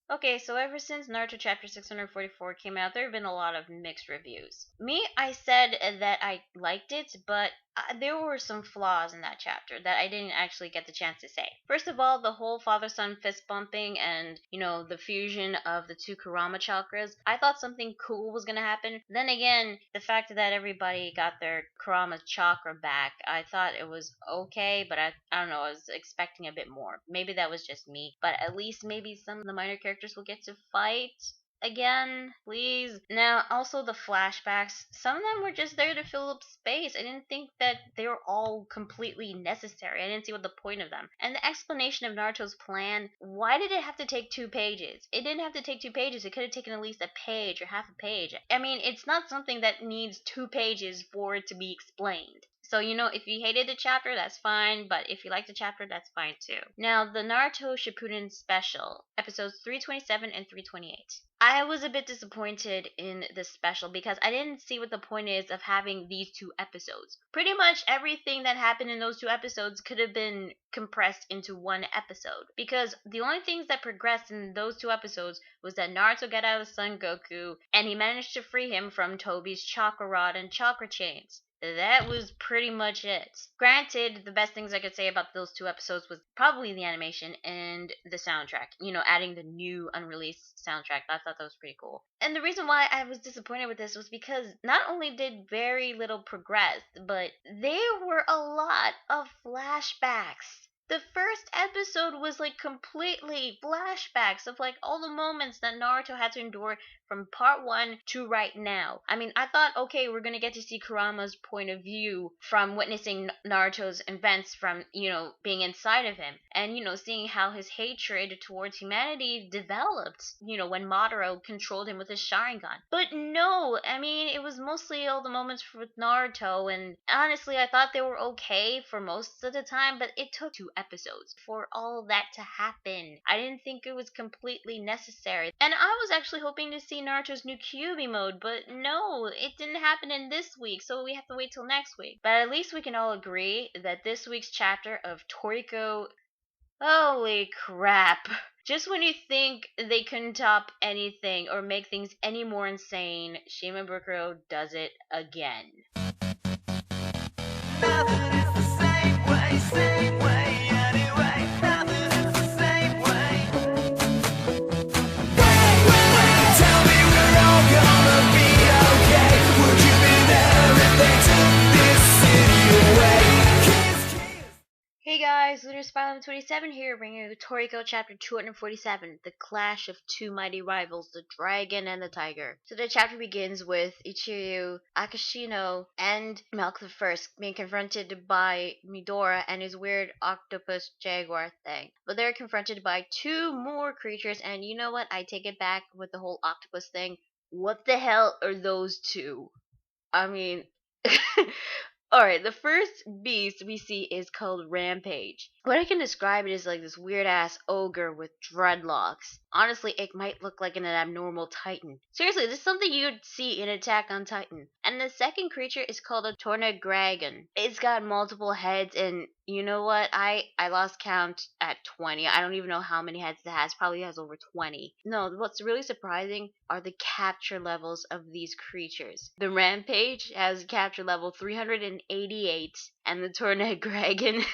Okay, so ever since Naruto chapter 644 came out, there have been a lot of mixed reviews. Me, I said that I liked it, but there were some flaws in that chapter that I didn't actually get the chance to say. First of all, the whole father-son fist bumping and, the fusion of the two Kurama chakras, I thought something cool was going to happen. Then again, the fact that everybody got their Kurama chakra back, I thought it was okay, but I don't know, I was expecting a bit more. Maybe that was just me, but at least maybe some of the minor characters will get to fight again, please. Now, also the flashbacks, some of them were just there to fill up space. I didn't think that they were all completely necessary. I didn't see what the point of them. And the explanation of Naruto's plan, why did it have to take 2 pages? It didn't have to take 2 pages. It could have taken at least a page or half a page. I mean, it's not something that needs 2 pages for it to be explained. So, if you hated the chapter, that's fine, but if you liked the chapter, that's fine too. Now, the Naruto Shippuden special, episodes 327 and 328. I was a bit disappointed in this special because I didn't see what the point is of having these 2 episodes. Pretty much everything that happened in those 2 episodes could have been compressed into one episode. Because the only things that progressed in those 2 episodes was that Naruto got out of Son Goku and he managed to free him from Tobi's chakra rod and chakra chains. That was pretty much it. Granted, the best things I could say about those 2 episodes was probably the animation and the soundtrack. Adding the new unreleased soundtrack. I thought that was pretty cool. And the reason why I was disappointed with this was because not only did very little progress, but there were a lot of flashbacks. The first episode was like completely flashbacks of like all the moments that Naruto had to endure from part 1 to right now. I mean, I thought, okay, we're gonna get to see Kurama's point of view from witnessing Naruto's events from, being inside of him. And, seeing how his hatred towards humanity developed, when Madara controlled him with his Sharingan. But no, I mean, it was mostly all the moments with Naruto, and honestly, I thought they were okay for most of the time, but it took 2 episodes for all that to happen. I didn't think it was completely necessary. And I was actually hoping to see Naruto's new Kyuubi mode, but no, it didn't happen in this week, so we have to wait till next week. But at least we can all agree that this week's chapter of Toriko, holy crap. Just when you think they couldn't top anything or make things any more insane, Shimabukuro does it again. Nothing is the same way anyway. Nothing is the same way. Tell me we're all gonna be okay. Would you be there if they took this city away? Hey guys, Lunar Spylam 27 here, bringing you Toriko chapter 247, The Clash of Two Mighty Rivals, the Dragon and the Tiger. So the chapter begins with Ichiryuu, Akashino, and Milk the First being confronted by Midora and his weird octopus jaguar thing. But they're confronted by 2 more creatures, and you know what? I take it back with the whole octopus thing. What the hell are those 2? I mean... Alright, the first beast we see is called Rampage. What I can describe it is like this weird ass ogre with dreadlocks. Honestly, it might look like an abnormal titan. Seriously, this is something you'd see in Attack on Titan. And the second creature is called a Tornagragon. It's got multiple heads, and you know what? I lost count at 20. I don't even know how many heads it has. Probably has over 20. No, what's really surprising are the capture levels of these creatures. The Rampage has capture level 388, and the Tornagragon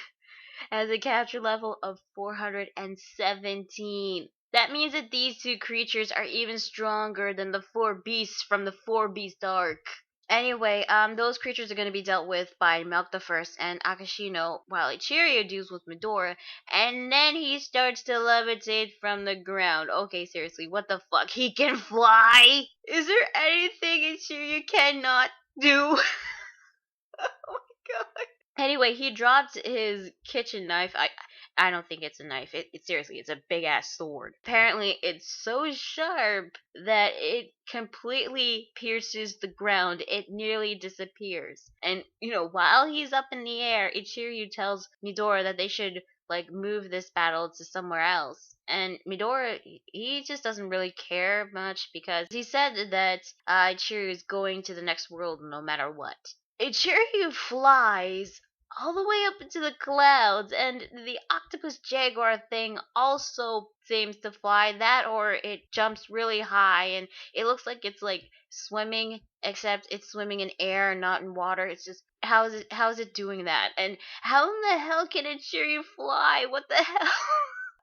has a capture level of 417. That means that these 2 creatures are even stronger than the 4 beasts from the 4 Beast arc. Anyway, those creatures are going to be dealt with by Milk the First and Akashino, while Ichiryuu deals with Midora, and then he starts to levitate from the ground. Okay, seriously, what the fuck? He can fly? Is there anything Ichiryuu cannot do? Oh my god. Anyway, he drops his kitchen knife. I don't think it's a knife. Seriously, it's a big ass sword. Apparently, it's so sharp that it completely pierces the ground. It nearly disappears. And, while he's up in the air, Ichiryuu tells Midora that they should, move this battle to somewhere else. And Midora, he just doesn't really care much because he said that Ichiryuu is going to the next world no matter what. Ichiryuu flies all the way up into the clouds, and the octopus jaguar thing also seems to fly that, or it jumps really high, and it looks like it's like swimming, except it's swimming in air, not in water. It's just how is it doing that, and how in the hell can it cheer you fly? What the hell?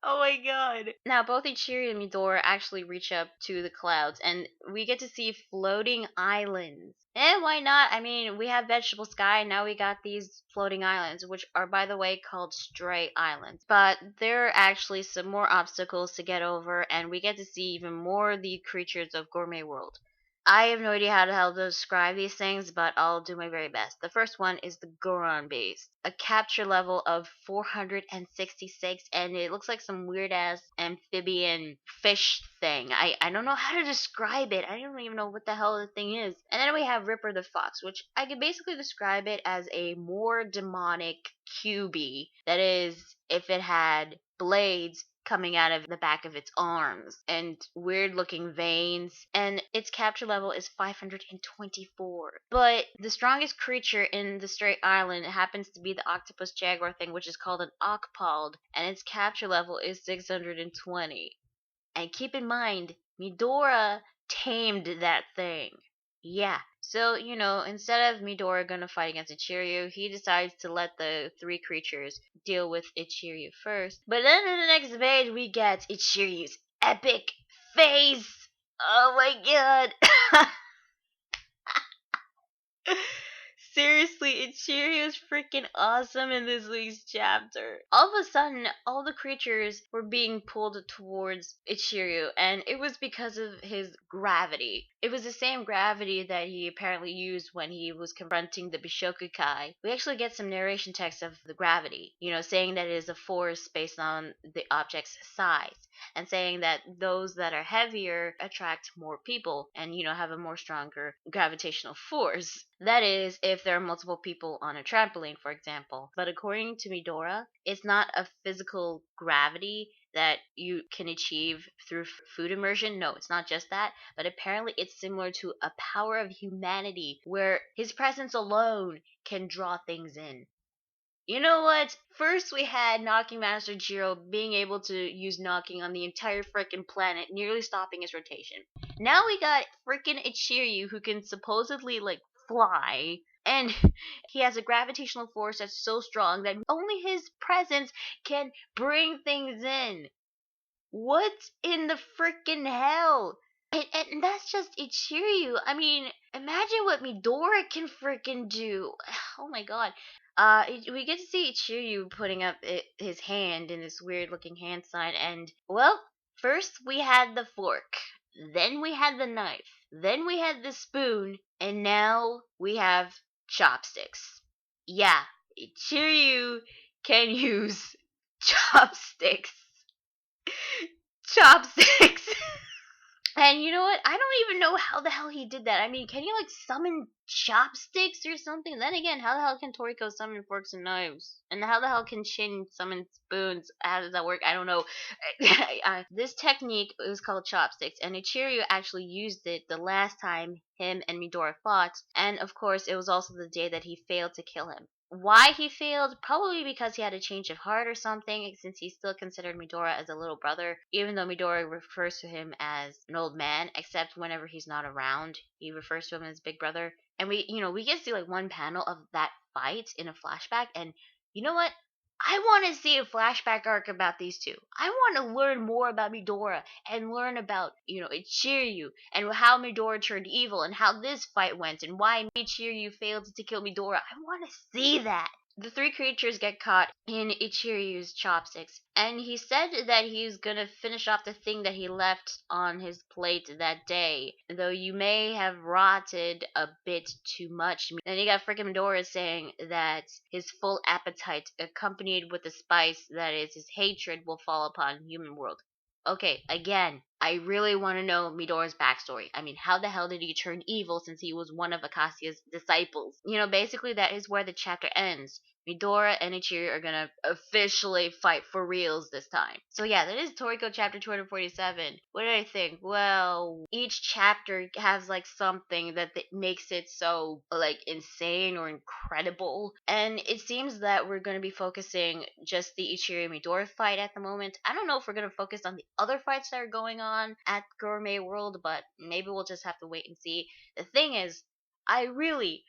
Oh my god. Now, both Ichiryuu and Midora actually reach up to the clouds, and we get to see floating islands. And why not? I mean, we have Vegetable Sky, and now we got these floating islands, which are, by the way, called Stray Islands. But there are actually some more obstacles to get over, and we get to see even more of the creatures of Gourmet World. I have no idea how the hell to describe these things, but I'll do my very best. The first one is the Goron Beast, a capture level of 466, and it looks like some weird ass amphibian fish thing. I don't know how to describe it. I don't even know what the hell the thing is. And then we have Ripper the Fox, which I could basically describe it as a more demonic QB. That is, if it had blades coming out of the back of its arms and weird looking veins, and its capture level is 524. But the strongest creature in the Stray Island happens to be the octopus jaguar thing, which is called an Okpald, and its capture level is 620. And keep in mind, Midora tamed that thing. Yeah. So, instead of Midora gonna fight against Ichiryuu, he decides to let the three creatures deal with Ichiryuu first. But then in the next page, we get Ichiryuu's epic face. Oh my god. Seriously, Ichiryuu is freaking awesome in this week's chapter. All of a sudden, all the creatures were being pulled towards Ichiryuu, and it was because of his gravity. It was the same gravity that he apparently used when he was confronting the Bishoku Kai. We actually get some narration text of the gravity, saying that it is a force based on the object's size, and saying that those that are heavier attract more people and, have a more stronger gravitational force. That is, if there are multiple people on a trampoline, for example. But according to Midora, it's not a physical gravity that you can achieve through food immersion. No, it's not just that, but apparently it's similar to a power of humanity where his presence alone can draw things in. You know what? First, we had Knocking Master Jiro being able to use knocking on the entire frickin' planet, nearly stopping his rotation. Now we got frickin' Ichiryuu, who can supposedly, fly, and he has a gravitational force that's so strong that only his presence can bring things in. What in the frickin' hell? And that's just Ichiryuu. I mean, imagine what Midora can frickin' do. Oh my god. We get to see Ichiryuu putting up his hand in this weird looking hand sign, and, well, first we had the fork, then we had the knife, then we had the spoon, and now we have chopsticks. Yeah, Ichiryuu can use chopsticks. Chopsticks! And you know what? I don't even know how the hell he did that. I mean, can you summon chopsticks or something? Then again, how the hell can Toriko summon forks and knives? And how the hell can Shin summon spoons? How does that work? I don't know. This technique is called chopsticks, and Ichiryuu actually used it the last time him and Midora fought. And of course, it was also the day that he failed to kill him. Why he failed? Probably because he had a change of heart or something, since he still considered Midora as a little brother, even though Midora refers to him as an old man, except whenever he's not around, he refers to him as big brother. And we get to see one panel of that fight in a flashback, and you know what? I want to see a flashback arc about these two. I want to learn more about Midora and learn about, Ichiryuu and how Midora turned evil and how this fight went and why Ichiryuu failed to kill Midora. I want to see that. The three creatures get caught in Ichiryuu's chopsticks, and he said that he's gonna finish off the thing that he left on his plate that day, though you may have rotted a bit too much. Then you got frickin' Midora saying that his full appetite, accompanied with the spice that is his hatred, will fall upon human world. Okay, again, I really want to know Midori's backstory. I mean, how the hell did he turn evil since he was one of Akasa's disciples? Basically that is where the chapter ends. Midora and Ichiryuu are gonna officially fight for reals this time. So yeah, that is Toriko chapter 247. What did I think? Well, each chapter has like something that makes it so like insane or incredible. And it seems that we're gonna be focusing just the Ichiryuu Midora fight at the moment. I don't know if we're gonna focus on the other fights that are going on at Gourmet World, but maybe we'll just have to wait and see. The thing is, I really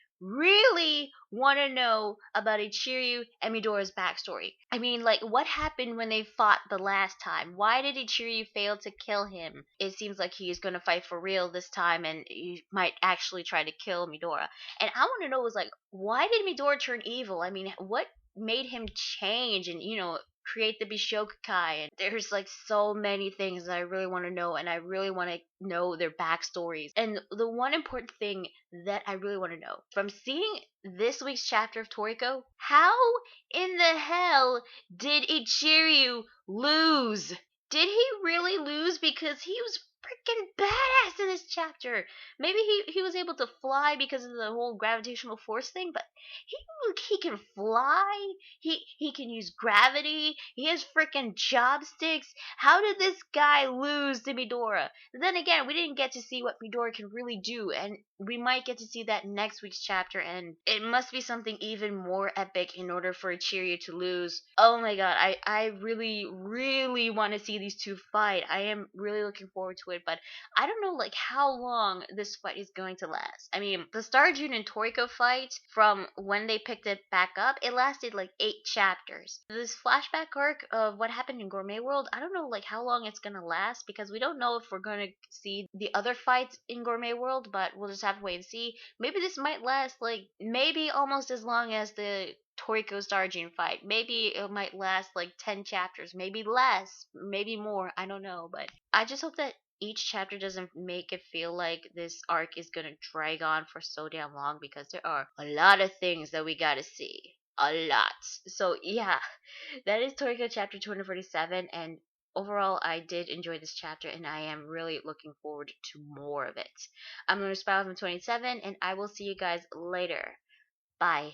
want to know about Ichiryu and Midora's backstory. I mean, like, what happened when they fought the last time? Why did Ichiryu fail to kill him? It seems like he's going to fight for real this time and he might actually try to kill Midora. And I want to know is, like, why did Midora turn evil? I mean, what made him change and, create the Bishokukai? And there's like so many things that I really want to know, and I really want to know their backstories. And the one important thing that I really want to know from seeing this week's chapter of Toriko, how in the hell did Ichiryu lose? Did he really lose? Because he was freaking badass in this chapter. Maybe he was able to fly because of the whole gravitational force thing, but he can fly. He can use gravity. He has freaking chopsticks. How did this guy lose to Midora? Then again, we didn't get to see what Midora can really do, and we might get to see that next week's chapter, and it must be something even more epic in order for Ichiryu to lose. Oh my god, I really, really want to see these two fight. I am really looking forward to it, but I don't know like how long this fight is going to last. I mean, the Starjun and Toriko fight, from when they picked it back up, it lasted like 8 chapters. This flashback arc of what happened in Gourmet World, I don't know like how long it's gonna last, because we don't know if we're gonna see the other fights in Gourmet World, but we'll just have to wait and see. Maybe this might last like maybe almost as long as the Toriko Starjun fight. Maybe it might last like 10 chapters, maybe less, maybe more, I don't know, but I just hope that each chapter doesn't make it feel like this arc is gonna drag on for so damn long, because there are a lot of things that we gotta see. A lot. So yeah, that is Toriko chapter 247, and overall I did enjoy this chapter and I am really looking forward to more of it. I'm Lunar Spiral from 27, and I will see you guys later. Bye.